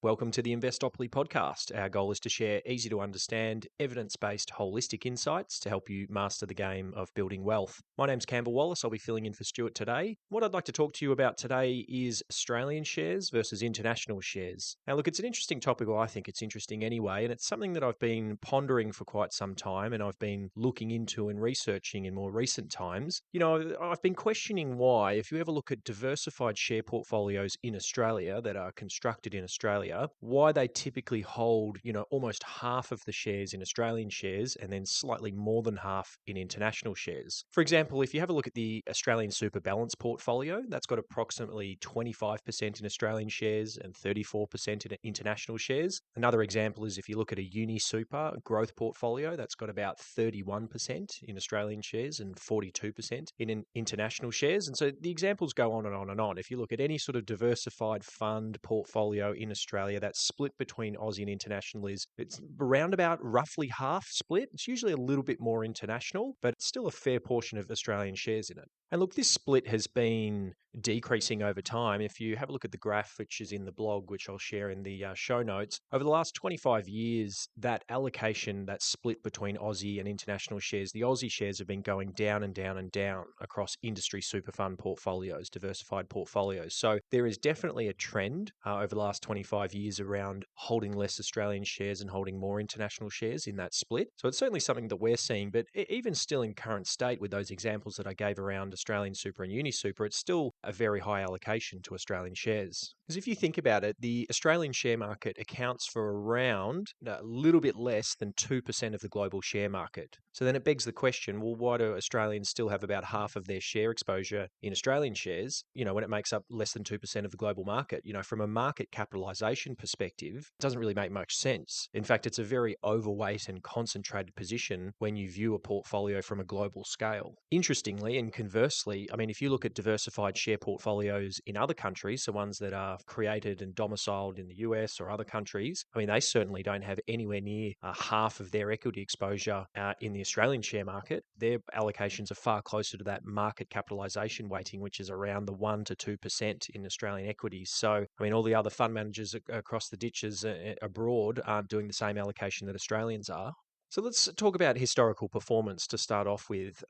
Welcome to the Investopoly podcast. Our goal is to share easy to understand, evidence based, holistic insights to help you master the game of building wealth. My name's Campbell Wallace. I'll be filling in for Stuart today. What I'd like to talk to you about today is Australian shares versus international shares. Now, look, it's an interesting topic. Well, I think it's interesting anyway, and it's something that I've been pondering for quite some time and I've been looking into and researching in more recent times. I've been questioning why, if you ever look at diversified share portfolios in Australia that are constructed in Australia, why they typically hold, almost half of the shares in Australian shares and then slightly more than half in international shares. For example, if you have a look at the Australian Super Balance portfolio, that's got approximately 25% in Australian shares and 34% in international shares. Another example is if you look at a Uni Super growth portfolio, that's got about 31% in Australian shares and 42% in international shares. And so the examples go on and on and on. If you look at any sort of diversified fund portfolio in Australia, that split between Aussie and international it's around about roughly half split. It's usually a little bit more international, but it's still a fair portion of Australian shares in it. And look, this split has been decreasing over time. If you have a look at the graph, which is in the blog, which I'll share in the show notes, over the last 25 years, that allocation, that split between Aussie and international shares, the Aussie shares have been going down and down and down across industry super fund portfolios, diversified portfolios. So there is definitely a trend over the last 25 years around holding less Australian shares and holding more international shares in that split. So it's certainly something that we're seeing, but even still in current state with those examples that I gave around Australian Super and Uni Super, it's still a very high allocation to Australian shares. Because if you think about it, the Australian share market accounts for around a little bit less than 2% of the global share market. So then it begs the question, well, why do Australians still have about half of their share exposure in Australian shares, when it makes up less than 2% of the global market? From a market capitalization perspective, it doesn't really make much sense. In fact, it's a very overweight and concentrated position when you view a portfolio from a global scale. Interestingly, and conversely, if you look at diversified share portfolios in other countries, so ones that are created and domiciled in the US or other countries, they certainly don't have anywhere near half of their equity exposure in the Australian share market. Their allocations are far closer to that market capitalization weighting, which is around the 1 to 2% in Australian equities. So, all the other fund managers across the ditches abroad aren't doing the same allocation that Australians are. So let's talk about historical performance to start off with.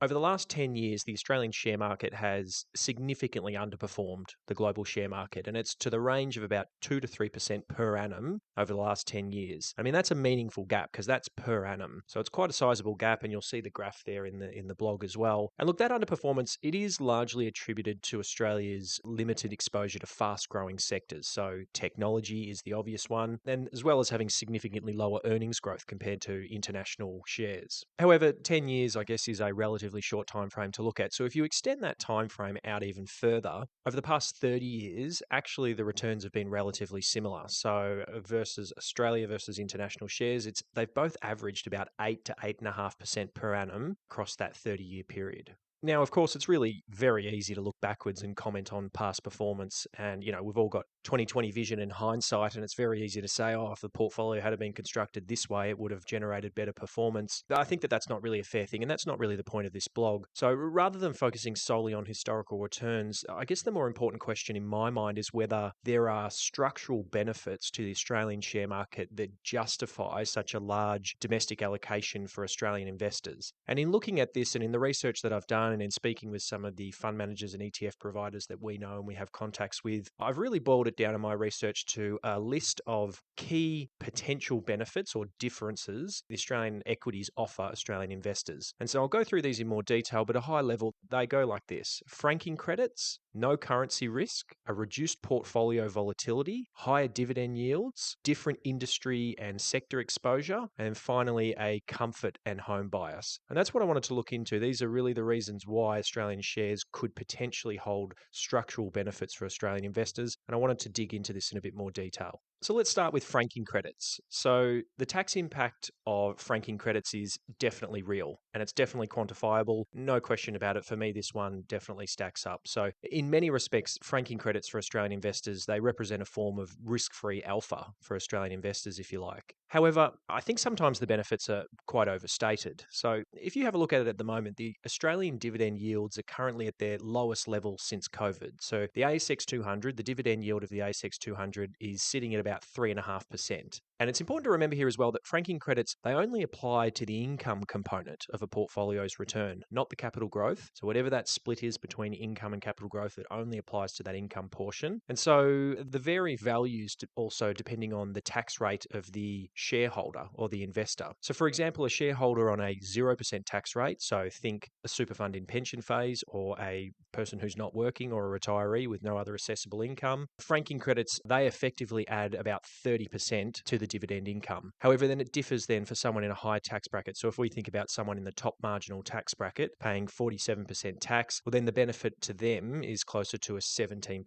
Over the last 10 years, the Australian share market has significantly underperformed the global share market, and it's to the range of about 2 to 3% per annum over the last 10 years. That's a meaningful gap because that's per annum. So it's quite a sizable gap, and you'll see the graph there in the blog as well. And look, that underperformance, it is largely attributed to Australia's limited exposure to fast-growing sectors. So technology is the obvious one, and as well as having significantly lower earnings growth compared to international shares. However, 10 years, I guess, is a relatively short time frame to look at. So if you extend that time frame out even further, over the past 30 years, actually the returns have been relatively similar. So versus Australia versus international shares, they've both averaged about 8 to 8.5% per annum across that 30-year period. Now, of course, it's really very easy to look backwards and comment on past performance. And, we've all got 2020 vision and hindsight, and it's very easy to say, if the portfolio had been constructed this way, it would have generated better performance. I think that that's not really a fair thing, and that's not really the point of this blog. So rather than focusing solely on historical returns, I guess the more important question in my mind is whether there are structural benefits to the Australian share market that justify such a large domestic allocation for Australian investors. And in looking at this and in the research that I've done and in speaking with some of the fund managers and ETF providers that we know and we have contacts with, I've really boiled it down in my research to a list of key potential benefits or differences the Australian equities offer Australian investors. And so I'll go through these in more detail, but at a high level, they go like this: franking credits, no currency risk, a reduced portfolio volatility, higher dividend yields, different industry and sector exposure, and finally a comfort and home bias. And that's what I wanted to look into. These are really the reasons why Australian shares could potentially hold structural benefits for Australian investors, and I wanted to dig into this in a bit more detail. So let's start with franking credits. So the tax impact of franking credits is definitely real and it's definitely quantifiable. No question about it. For me, this one definitely stacks up. So in in many respects, franking credits for Australian investors, they represent a form of risk-free alpha for Australian investors, if you like. However, I think sometimes the benefits are quite overstated. So if you have a look at it at the moment, the Australian dividend yields are currently at their lowest level since COVID. So the ASX 200, the dividend yield of the ASX 200 is sitting at about 3.5%. And it's important to remember here as well that franking credits, they only apply to the income component of a portfolio's return, not the capital growth. So whatever that split is between income and capital growth, it only applies to that income portion. And so the vary values also depending on the tax rate of the shareholder or the investor. So for example, a shareholder on a 0% tax rate, so think a super fund in pension phase or a person who's not working or a retiree with no other assessable income, franking credits, they effectively add about 30% to the dividend income. However, then it differs then for someone in a high tax bracket. So if we think about someone in the top marginal tax bracket paying 47% tax, well then the benefit to them is closer to a 17%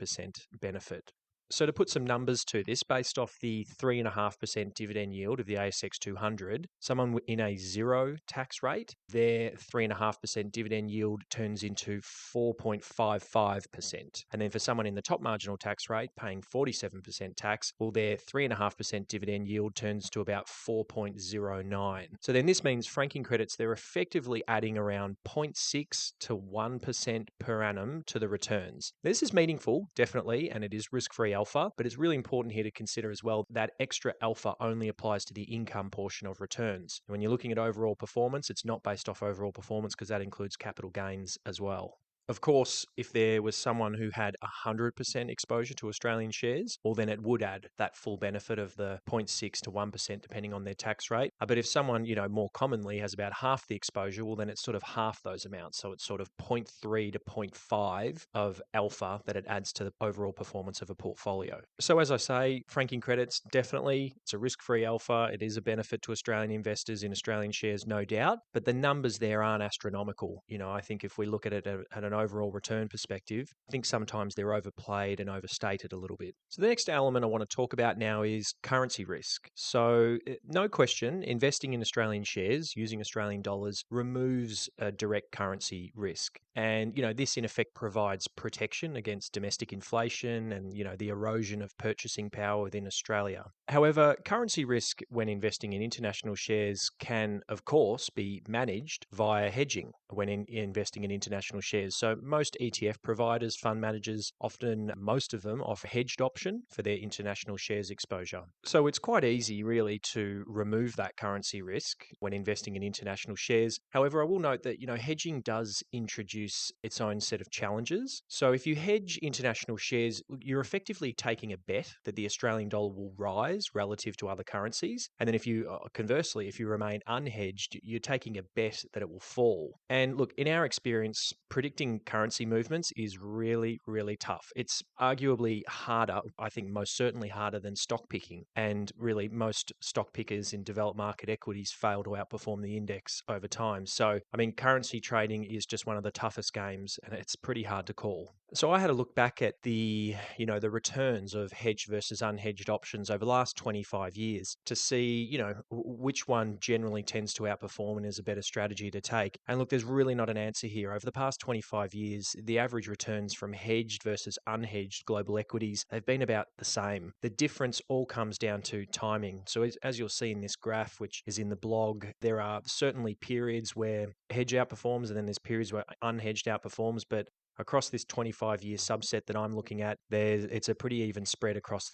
benefit. So to put some numbers to this, based off the 3.5% dividend yield of the ASX 200, someone in a zero tax rate, their 3.5% dividend yield turns into 4.55%. And then for someone in the top marginal tax rate, paying 47% tax, well, their 3.5% dividend yield turns to about 4.09. So then this means franking credits, they're effectively adding around 0.6 to 1% per annum to the returns. This is meaningful, definitely, and it is risk-free alpha, but it's really important here to consider as well that extra alpha only applies to the income portion of returns. When you're looking at overall performance, it's not based off overall performance because that includes capital gains as well. Of course, if there was someone who had 100% exposure to Australian shares, well, then it would add that full benefit of the 0.6 to 1% depending on their tax rate. But if someone, more commonly has about half the exposure, well, then it's sort of half those amounts. So it's sort of 0.3 to 0.5 of alpha that it adds to the overall performance of a portfolio. So as I say, franking credits, definitely, it's a risk-free alpha. It is a benefit to Australian investors in Australian shares, no doubt, but the numbers there aren't astronomical. I think if we look at it at an overall return perspective, I think sometimes they're overplayed and overstated a little bit. So the next element I want to talk about now is currency risk. So no question, investing in Australian shares using Australian dollars removes a direct currency risk. And, this in effect provides protection against domestic inflation and, the erosion of purchasing power within Australia. However, currency risk when investing in international shares can, of course, be managed via hedging when investing in international shares. So most ETF providers, fund managers, often most of them offer a hedged option for their international shares exposure. So it's quite easy really to remove that currency risk when investing in international shares. However, I will note that, hedging does introduce its own set of challenges. So if you hedge international shares, you're effectively taking a bet that the Australian dollar will rise relative to other currencies. And then if you, conversely, if you remain unhedged, you're taking a bet that it will fall. And look, in our experience, predicting currency movements is really, really tough. It's arguably harder, I think most certainly harder than stock picking. And really most stock pickers in developed market equities fail to outperform the index over time. So, currency trading is just one of the toughest games and it's pretty hard to call. So I had a look back at the returns of hedged versus unhedged options over the last 25 years to see, which one generally tends to outperform and is a better strategy to take. And look, there's really not an answer here. Over the past 25 years, the average returns from hedged versus unhedged global equities, they've been about the same. The difference all comes down to timing. So as you'll see in this graph, which is in the blog, there are certainly periods where hedge outperforms and then there's periods where unhedged outperforms, but across this 25-year subset that I'm looking at, it's a pretty even spread across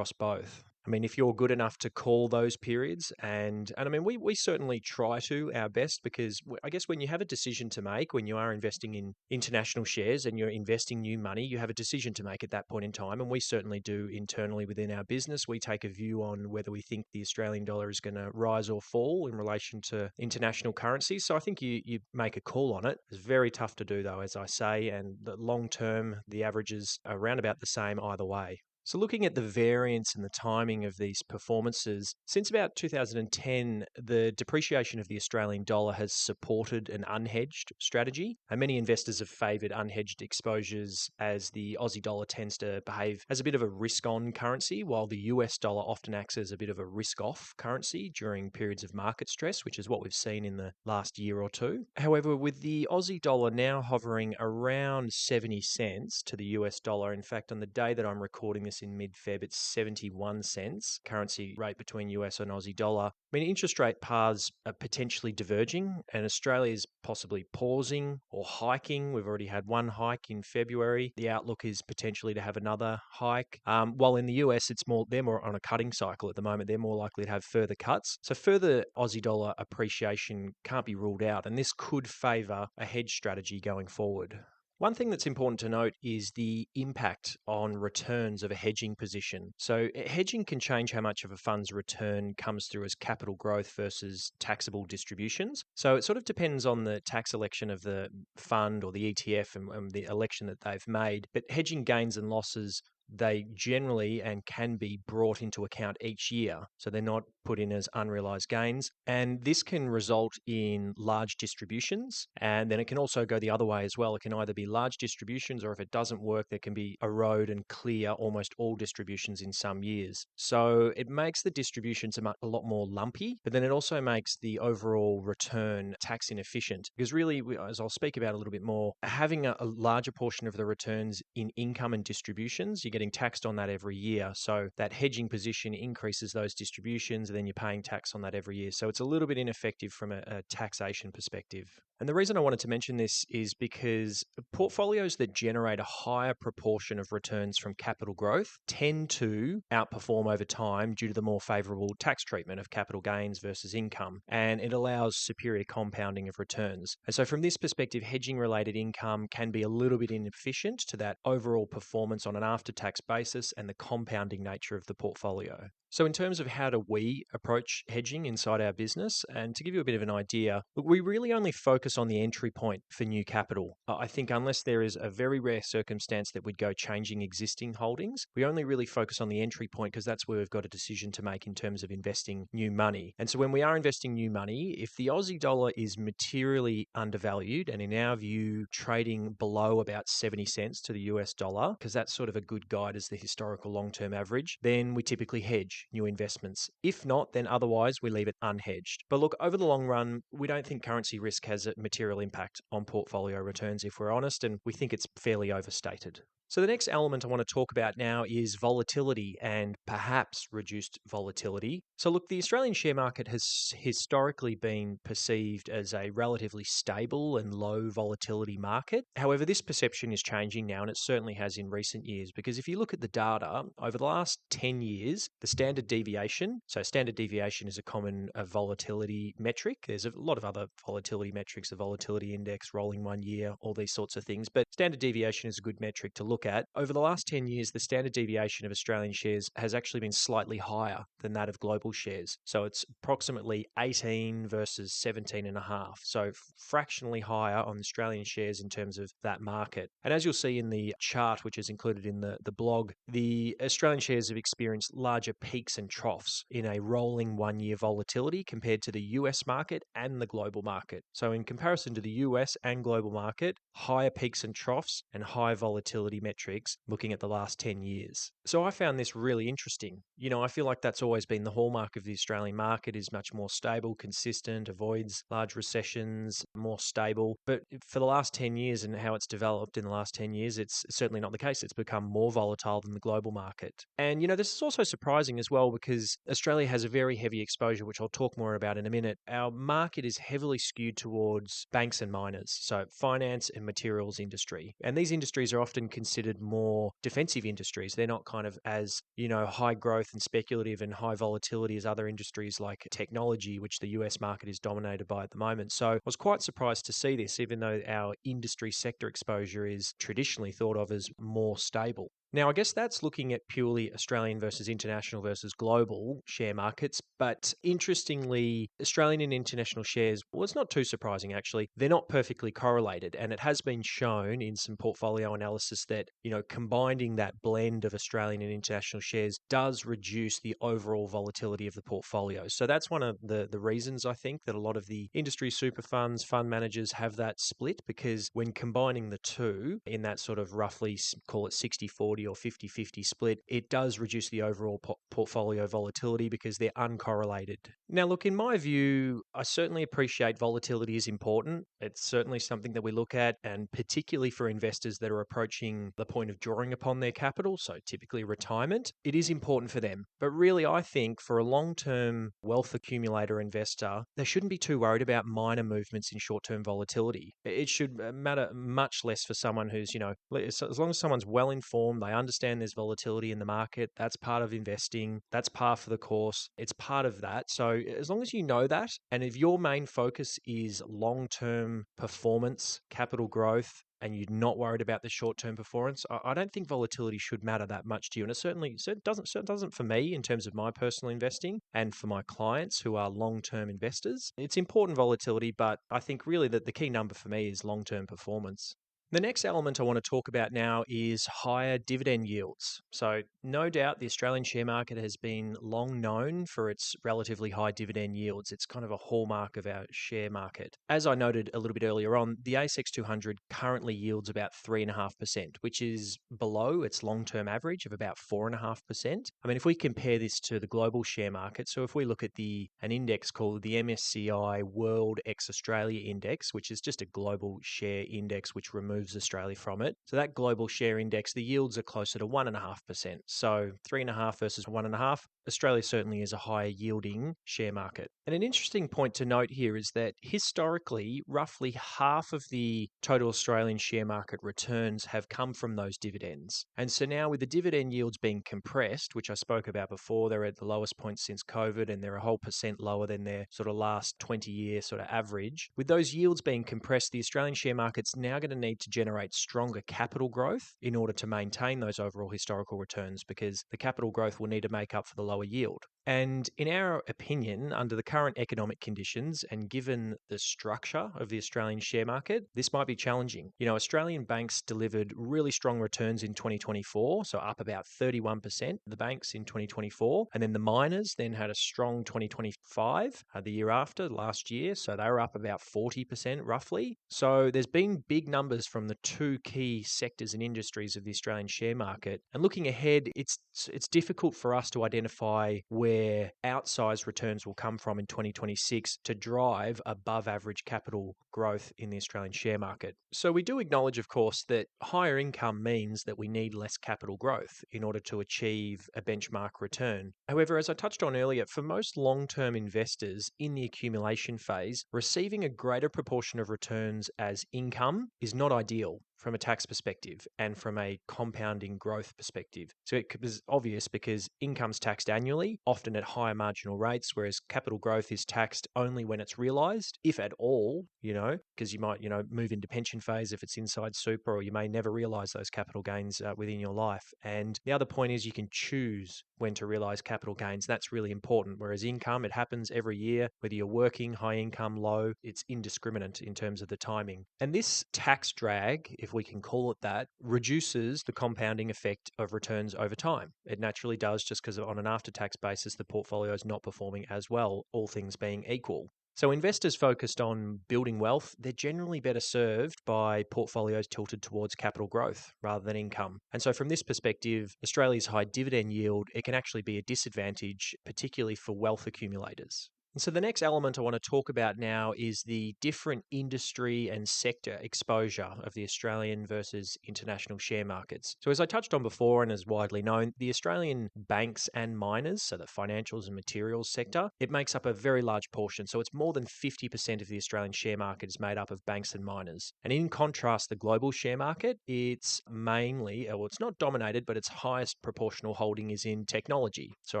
both. If you're good enough to call those periods, and we certainly try to our best, because I guess when you have a decision to make, when you are investing in international shares and you're investing new money, you have a decision to make at that point in time. And we certainly do internally within our business. We take a view on whether we think the Australian dollar is going to rise or fall in relation to international currencies. So I think you make a call on it. It's very tough to do though, as I say, and the long term, the averages are around about the same either way. So, looking at the variance and the timing of these performances, since about 2010, the depreciation of the Australian dollar has supported an unhedged strategy. And many investors have favoured unhedged exposures as the Aussie dollar tends to behave as a bit of a risk on currency, while the US dollar often acts as a bit of a risk off currency during periods of market stress, which is what we've seen in the last year or two. However, with the Aussie dollar now hovering around 70 cents to the US dollar, in fact, on the day that I'm recording this in mid-Feb, it's 71 cents, currency rate between US and Aussie dollar. I mean, interest rate paths are potentially diverging, and Australia is possibly pausing or hiking. We've already had one hike in February. The outlook is potentially to have another hike. While in the US, they're more on a cutting cycle at the moment. They're more likely to have further cuts. So further Aussie dollar appreciation can't be ruled out, and this could favour a hedge strategy going forward. One thing that's important to note is the impact on returns of a hedging position. So, hedging can change how much of a fund's return comes through as capital growth versus taxable distributions. So, it sort of depends on the tax election of the fund or the ETF and the election that they've made. But hedging gains and losses, they generally and can be brought into account each year. So they're not put in as unrealized gains. And this can result in large distributions. And then it can also go the other way as well. It can either be large distributions, or if it doesn't work, there can be erode and clear almost all distributions in some years. So it makes the distributions a lot more lumpy, but then it also makes the overall return tax inefficient. Because really, as I'll speak about a little bit more, having a larger portion of the returns in income and distributions, you getting taxed on that every year. So that hedging position increases those distributions, and then you're paying tax on that every year. So it's a little bit ineffective from a taxation perspective. And the reason I wanted to mention this is because portfolios that generate a higher proportion of returns from capital growth tend to outperform over time due to the more favorable tax treatment of capital gains versus income. And it allows superior compounding of returns. And so from this perspective, hedging related income can be a little bit inefficient to that overall performance on an after-tax basis and the compounding nature of the portfolio. So in terms of how do we approach hedging inside our business, and to give you a bit of an idea, we really only focus on the entry point for new capital. I think unless there is a very rare circumstance that we'd go changing existing holdings, we only really focus on the entry point because that's where we've got a decision to make in terms of investing new money. And so when we are investing new money, if the Aussie dollar is materially undervalued and in our view trading below about 70 cents to the US dollar, because that's sort of a good guide as the historical long-term average, then we typically hedge new investments. If not, then otherwise we leave it unhedged. But look, over the long run, we don't think currency risk has a material impact on portfolio returns, if we're honest, and we think it's fairly overstated. So the next element I want to talk about now is volatility and perhaps reduced volatility. So look, the Australian share market has historically been perceived as a relatively stable and low volatility market. However, this perception is changing now, and it certainly has in recent years, because if you look at the data, over the last 10 years, the standard deviation is a common volatility metric. There's a lot of other volatility metrics, the volatility index, rolling 1 year, all these sorts of things, but standard deviation is a good metric to look at. Over the last 10 years, the standard deviation of Australian shares has actually been slightly higher than that of global shares. So it's approximately 18 versus 17.5. So fractionally higher on Australian shares in terms of that market. And as you'll see in the chart, which is included in the blog, the Australian shares have experienced larger peaks and troughs in a rolling 1 year volatility compared to the US market and the global market. So in comparison to the US and global market, higher peaks and troughs and high volatility metrics looking at the last 10 years. So I found this really interesting. I feel like that's always been the hallmark of the Australian market, is much more stable, consistent, avoids large recessions, more stable. But for the last 10 years and how it's developed in the last 10 years, it's certainly not the case. It's become more volatile than the global market. And, this is also surprising as well because Australia has a very heavy exposure, which I'll talk more about in a minute. Our market is heavily skewed towards banks and miners, so finance and materials industry. And these industries are often considered more defensive industries. They're not kind of as, high growth and speculative and high volatility as other industries like technology, which the US market is dominated by at the moment. So I was quite surprised to see this, even though our industry sector exposure is traditionally thought of as more stable. Now, I guess that's looking at purely Australian versus international versus global share markets. But interestingly, Australian and international shares, well, it's not too surprising actually. They're not perfectly correlated. And it has been shown in some portfolio analysis that, combining that blend of Australian and international shares does reduce the overall volatility of the portfolio. So that's one of the reasons I think that a lot of the industry super funds, fund managers have that split, because when combining the two in that sort of roughly, call it 60-40 or 50-50 split, it does reduce the overall portfolio volatility because they're uncorrelated. Now, look, in my view, I certainly appreciate volatility is important. It's certainly something that we look at, and particularly for investors that are approaching the point of drawing upon their capital, so typically retirement, it is important for them. But really, I think for a long-term wealth accumulator investor, they shouldn't be too worried about minor movements in short-term volatility. It should matter much less for someone who's, as long as someone's well informed, they understand there's volatility in the market. That's part of investing. That's par for the course. It's part of that. So as long as you know that, and if your main focus is long-term performance, capital growth, and you're not worried about the short-term performance, I don't think volatility should matter that much to you. And it certainly doesn't for me in terms of my personal investing and for my clients who are long-term investors. It's important volatility, but I think really that the key number for me is long-term performance. The next element I want to talk about now is higher dividend yields. So, no doubt the Australian share market has been long known for its relatively high dividend yields. It's kind of a hallmark of our share market. As I noted a little bit earlier on, the ASX 200 currently yields about 3.5%, which is below its long term average of about 4.5%. I mean, if we compare this to the global share market, so if we look at an index called the MSCI World ex Australia Index, which is just a global share index which removes Australia from it. So that global share index, the yields are closer to 1.5%. So 3.5 versus 1.5. Australia certainly is a higher yielding share market. And an interesting point to note here is that historically, roughly half of the total Australian share market returns have come from those dividends. And so now with the dividend yields being compressed, which I spoke about before, they're at the lowest point since COVID, and they're a whole percent lower than their sort of last 20-year sort of average. With those yields being compressed, the Australian share market's now going to need to generate stronger capital growth in order to maintain those overall historical returns, because the capital growth will need to make up for the lower yield. And in our opinion, under the current economic conditions and given the structure of the Australian share market, this might be challenging. Australian banks delivered really strong returns in 2024, so up about 31%, the banks in 2024. And then the miners then had a strong 2025, the year after, last year. So they were up about 40% roughly. So there's been big numbers from the two key sectors and industries of the Australian share market. And looking ahead, it's difficult for us to identify where outsized returns will come from in 2026 to drive above average capital growth in the Australian share market. So we do acknowledge, of course, that higher income means that we need less capital growth in order to achieve a benchmark return. However, as I touched on earlier, for most long-term investors in the accumulation phase, receiving a greater proportion of returns as income is not ideal from a tax perspective and from a compounding growth perspective. So it was obvious because income's taxed annually, often at higher marginal rates, whereas capital growth is taxed only when it's realized, if at all, because you might, move into pension phase if it's inside super, or you may never realize those capital gains within your life. And the other point is you can choose when to realize capital gains. That's really important. Whereas income, it happens every year, whether you're working, high income, low, it's indiscriminate in terms of the timing. And this tax drag, if we can call it that, reduces the compounding effect of returns over time. It naturally does, just because on an after-tax basis, the portfolio is not performing as well, all things being equal. So investors focused on building wealth, they're generally better served by portfolios tilted towards capital growth rather than income. And so from this perspective, Australia's high dividend yield, it can actually be a disadvantage, particularly for wealth accumulators. And so the next element I want to talk about now is the different industry and sector exposure of the Australian versus international share markets. So as I touched on before and as widely known, the Australian banks and miners, so the financials and materials sector, it makes up a very large portion. So it's more than 50% of the Australian share market is made up of banks and miners. And in contrast, the global share market, it's mainly, well, it's not dominated, but its highest proportional holding is in technology. So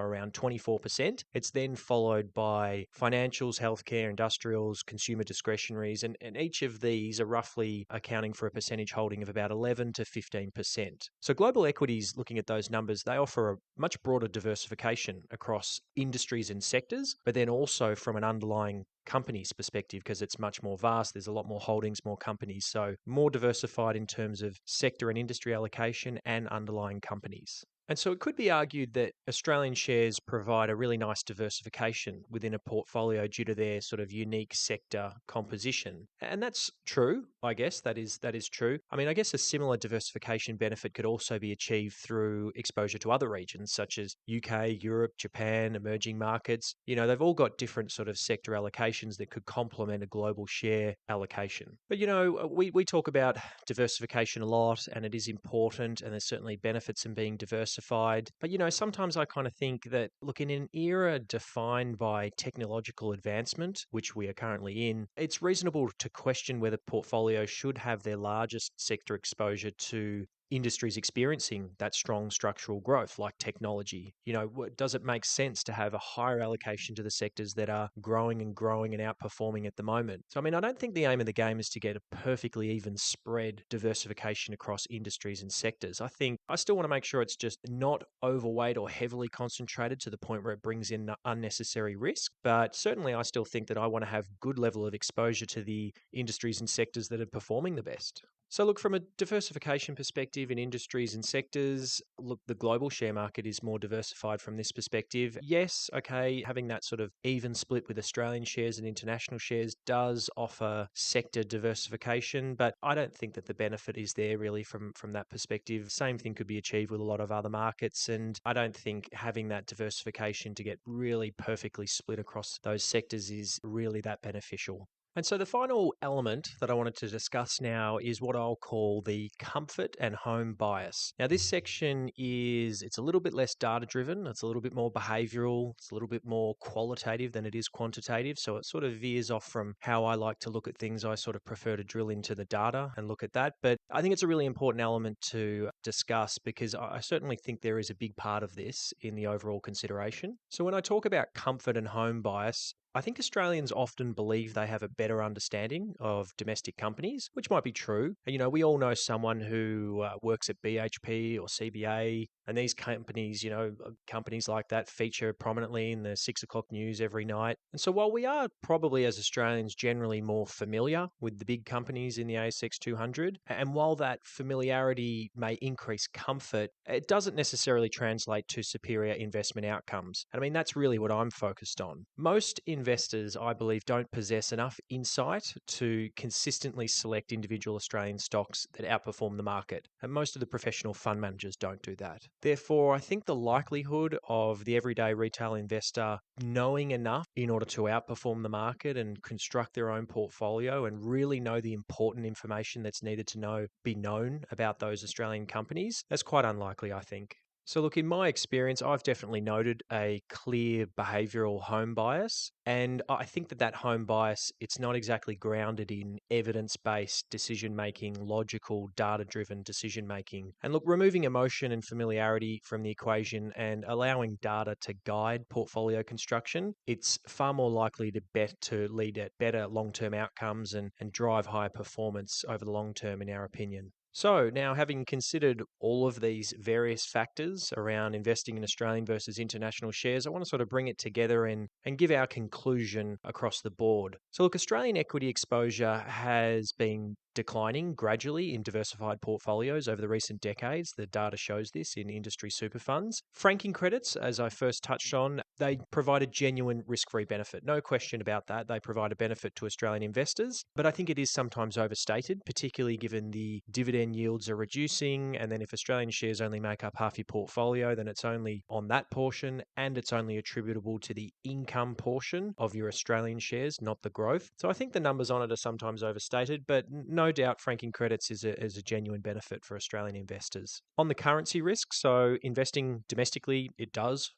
around 24%. It's then followed by financials, healthcare, industrials, consumer discretionaries, and each of these are roughly accounting for a percentage holding of about 11 to 15%. So global equities, looking at those numbers, they offer a much broader diversification across industries and sectors, but then also from an underlying company's perspective, because it's much more vast. There's a lot more holdings, more companies. So more diversified in terms of sector and industry allocation and underlying companies. And so it could be argued that Australian shares provide a really nice diversification within a portfolio due to their sort of unique sector composition. And that's true, I guess. That is true. I mean, I guess a similar diversification benefit could also be achieved through exposure to other regions such as UK, Europe, Japan, emerging markets. They've all got different sort of sector allocations that could complement a global share allocation. But we talk about diversification a lot, and it is important, and there's certainly benefits in being diversified. But, sometimes I kind of think that, look, in an era defined by technological advancement, which we are currently in, it's reasonable to question whether portfolios should have their largest sector exposure to industries experiencing that strong structural growth like technology. Does it make sense to have a higher allocation to the sectors that are growing and outperforming at the moment? So, I mean, I don't think the aim of the game is to get a perfectly even spread diversification across industries and sectors. I still want to make sure it's just not overweight or heavily concentrated to the point where it brings in unnecessary risk. But certainly I still think that I want to have good level of exposure to the industries and sectors that are performing the best. So look, from a diversification perspective in industries and sectors, look, the global share market is more diversified from this perspective. Yes, okay, having that sort of even split with Australian shares and international shares does offer sector diversification, but I don't think that the benefit is there really from that perspective. Same thing could be achieved with a lot of other markets, and I don't think having that diversification to get really perfectly split across those sectors is really that beneficial. And so the final element that I wanted to discuss now is what I'll call the comfort and home bias. Now, this section it's a little bit less data driven. It's a little bit more behavioral. It's a little bit more qualitative than it is quantitative. So it sort of veers off from how I like to look at things. I sort of prefer to drill into the data and look at that. But I think it's a really important element to discuss because I certainly think there is a big part of this in the overall consideration. So when I talk about comfort and home bias, I think Australians often believe they have a better understanding of domestic companies, which might be true. We all know someone who works at BHP or CBA, and these companies, companies like that feature prominently in the 6 o'clock news every night. And so while we are probably as Australians generally more familiar with the big companies in the ASX 200, and while that familiarity may increase comfort, it doesn't necessarily translate to superior investment outcomes. And I mean, that's really what I'm focused on. Most investors, I believe, don't possess enough insight to consistently select individual Australian stocks that outperform the market. And most of the professional fund managers don't do that. Therefore, I think the likelihood of the everyday retail investor knowing enough in order to outperform the market and construct their own portfolio and really know the important information that's needed to be known about those Australian companies, that's quite unlikely, I think. So look, in my experience, I've definitely noted a clear behavioral home bias. And I think that home bias, it's not exactly grounded in evidence-based decision-making, logical, data-driven decision-making. And look, removing emotion and familiarity from the equation and allowing data to guide portfolio construction, it's far more likely to lead at better long-term outcomes and drive higher performance over the long term, in our opinion. So now, having considered all of these various factors around investing in Australian versus international shares, I want to sort of bring it together and give our conclusion across the board. So look, Australian equity exposure has been declining gradually in diversified portfolios over the recent decades. The data shows this in industry super funds. Franking credits, as I first touched on, they provide a genuine risk-free benefit. No question about that. They provide a benefit to Australian investors, but I think it is sometimes overstated, particularly given the dividend yields are reducing. And then if Australian shares only make up half your portfolio, then it's only on that portion and it's only attributable to the income portion of your Australian shares, not the growth. So I think the numbers on it are sometimes overstated, but no doubt franking credits is a genuine benefit for Australian investors. On the currency risk, so investing domestically, it does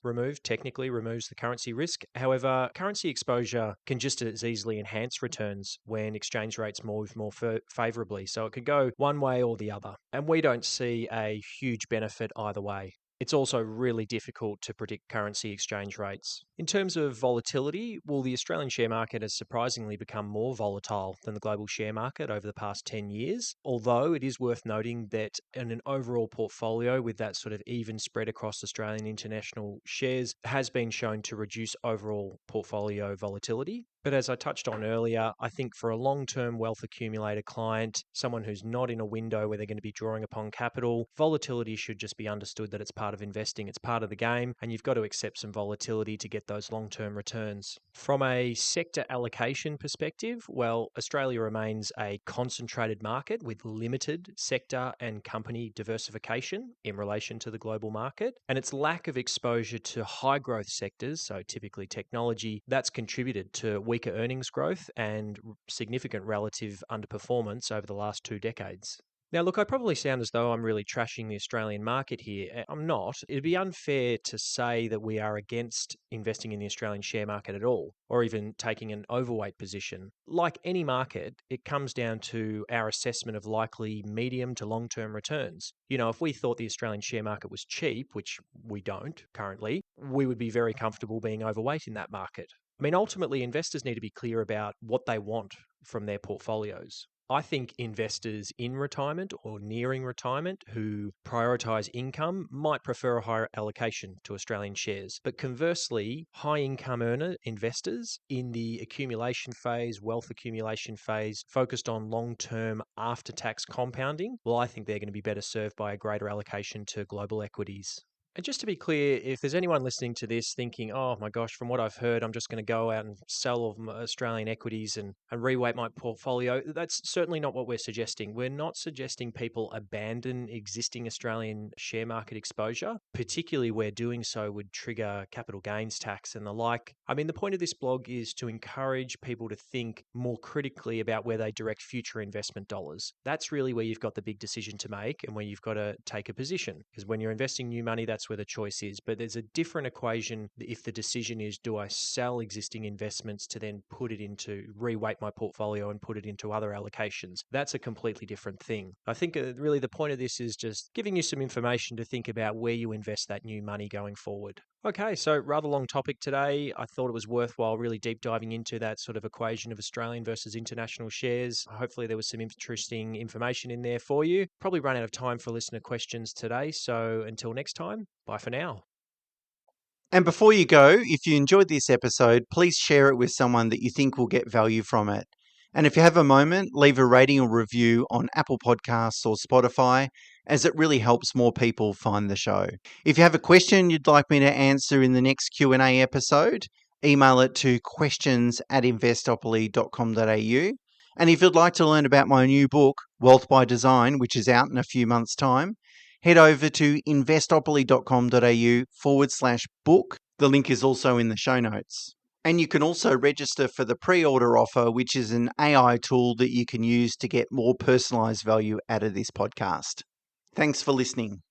technically removes the currency risk. However, currency exposure can just as easily enhance returns when exchange rates move more favourably. So it could go one way or the other. And we don't see a huge benefit either way. It's also really difficult to predict currency exchange rates. In terms of volatility, well, the Australian share market has surprisingly become more volatile than the global share market over the past 10 years. Although it is worth noting that in an overall portfolio with that sort of even spread across Australian international shares has been shown to reduce overall portfolio volatility. But as I touched on earlier, I think for a long-term wealth accumulator client, someone who's not in a window where they're going to be drawing upon capital, volatility should just be understood that it's part of investing, it's part of the game, and you've got to accept some volatility to get those long-term returns. From a sector allocation perspective, well, Australia remains a concentrated market with limited sector and company diversification in relation to the global market, and its lack of exposure to high-growth sectors, so typically technology, that's contributed to weaker earnings growth and significant relative underperformance over the last 2 decades. Now, look, I probably sound as though I'm really trashing the Australian market here. I'm not. It'd be unfair to say that we are against investing in the Australian share market at all, or even taking an overweight position. Like any market, it comes down to our assessment of likely medium to long-term returns. If we thought the Australian share market was cheap, which we don't currently, we would be very comfortable being overweight in that market. I mean, ultimately, investors need to be clear about what they want from their portfolios. I think investors in retirement or nearing retirement who prioritize income might prefer a higher allocation to Australian shares. But conversely, high income earner investors in the accumulation phase, wealth accumulation phase, focused on long-term after-tax compounding, well, I think they're going to be better served by a greater allocation to global equities. And just to be clear, if there's anyone listening to this thinking, oh my gosh, from what I've heard, I'm just going to go out and sell all of my Australian equities and reweight my portfolio, that's certainly not what we're suggesting. We're not suggesting people abandon existing Australian share market exposure, particularly where doing so would trigger capital gains tax and the like. I mean, the point of this blog is to encourage people to think more critically about where they direct future investment dollars. That's really where you've got the big decision to make and where you've got to take a position. Because when you're investing new money, that's where the choice is. But there's a different equation if the decision is, do I sell existing investments to then put it into, reweight my portfolio and put it into other allocations? That's a completely different thing. I think really the point of this is just giving you some information to think about where you invest that new money going forward. Okay, so rather long topic today. I thought it was worthwhile really deep diving into that sort of equation of Australian versus international shares. Hopefully there was some interesting information in there for you. Probably run out of time for listener questions today. So until next time, bye for now. And before you go, if you enjoyed this episode, please share it with someone that you think will get value from it. And if you have a moment, leave a rating or review on Apple Podcasts or Spotify, as it really helps more people find the show. If you have a question you'd like me to answer in the next Q&A episode, email it to questions@investopoly.com.au. And if you'd like to learn about my new book, Wealth by Design, which is out in a few months' time, head over to investopoly.com.au/book. The link is also in the show notes. And you can also register for the pre-order offer, which is an AI tool that you can use to get more personalized value out of this podcast. Thanks for listening.